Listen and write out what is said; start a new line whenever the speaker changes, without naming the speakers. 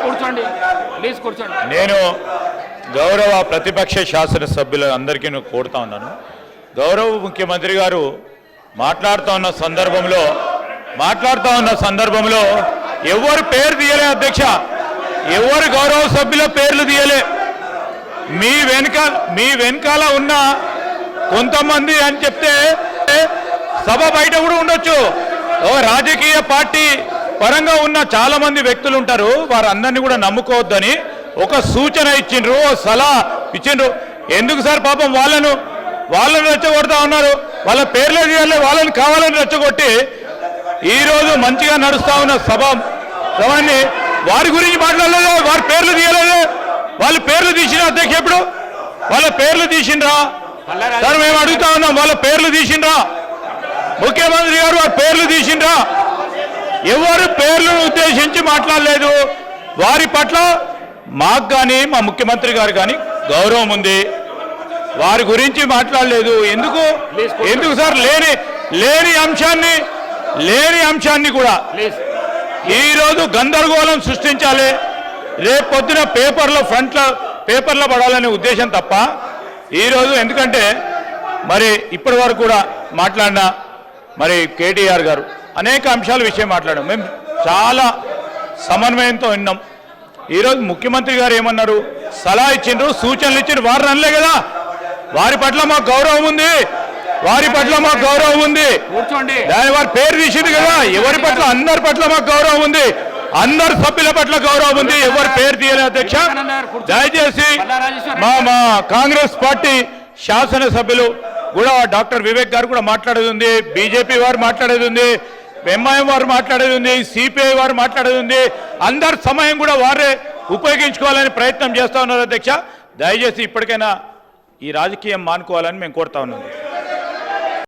కూర్చోండి.
నేను గౌరవ ప్రతిపక్ష శాసనసభ్యులు అందరికీ కోరుతా ఉన్నాను. గౌరవ ముఖ్యమంత్రి గారు మాట్లాడుతూ ఉన్న సందర్భంలో ఎవరు పేరు తీయలే అధ్యక్ష, ఎవరు గౌరవ సభ్యుల పేర్లు తీయలే. మీ వెనకాల ఉన్న కొంతమంది అని చెప్తే సభ బయట కూడా ఉండొచ్చు. ఒక రాజకీయ పార్టీ పరంగా ఉన్న చాలా మంది వ్యక్తులు ఉంటారు, వారందరినీ కూడా నమ్ముకోవద్దని ఒక సూచన ఇచ్చిండ్రు, సలహా ఇచ్చిండ్రు. ఎందుకు సార్ పాపం వాళ్ళను రెచ్చగొడతా ఉన్నారు, వాళ్ళ పేర్లే తీయాలి, వాళ్ళని కావాలని రెచ్చగొట్టి ఈరోజు మంచిగా నడుస్తా ఉన్న సభని వారి గురించి మాట్లాడలేదు, వారి పేర్లు తీయలేదు. వాళ్ళ పేర్లు తీసిన అధ్యక్ష, ఎప్పుడు వాళ్ళ పేర్లు తీసిండ్రా సార్? మేము అడుగుతా ఉన్నాం, వాళ్ళ పేర్లు తీసిండ్రా? ముఖ్యమంత్రి గారు వారి పేర్లు తీసిండ్రా? ఎవరు పేర్లను ఉద్దేశించి మాట్లాడలేదు. వారి పట్ల మాకు కానీ మా ముఖ్యమంత్రి గారు కానీ గౌరవం ఉంది, వారి గురించి మాట్లాడలేదు. ఎందుకు సార్? లేని అంశాన్ని కూడా ఈరోజు గందరగోళం సృష్టించాలి, రేపు పొద్దున పేపర్లో పడాలనే ఉద్దేశం తప్ప ఈరోజు ఎందుకంటే మరి ఇప్పటి వరకు కూడా మాట్లాడిన మరి కేటీఆర్ గారు అనేక అంశాల విషయం మాట్లాడాం, మేము చాలా సమన్వయంతో విన్నాం. ఈరోజు ముఖ్యమంత్రి గారు ఏమన్నారు, సలహా ఇచ్చిండ్రు, సూచనలు ఇచ్చిండ్రు, వారిని అనలే కదా. వారి పట్ల మాకు గౌరవం ఉంది, దాని వారి పేరు తీసింది కదా. ఎవరి పట్ల? అందరి పట్ల మాకు గౌరవం ఉంది, అందరు సభ్యుల పట్ల గౌరవం ఉంది, ఎవరు పేరు తీయలేదు అధ్యక్ష. దయచేసి మా కాంగ్రెస్ పార్టీ శాసనసభ్యులు కూడా డాక్టర్ వివేక్ గారు కూడా మాట్లాడేది ఉంది, బీజేపీ వారు మాట్లాడేది ఉంది, ఎంఐఎం వారు మాట్లాడేది ఉంది, సిపిఐ వారు మాట్లాడేది ఉంది. అందరి సమయం కూడా వారే ఉపయోగించుకోవాలని ప్రయత్నం చేస్తూ ఉన్నారు అధ్యక్ష. దయచేసి ఇప్పటికైనా ఈ రాజకీయం మానుకోవాలని మేము కోరుతా ఉన్నాం.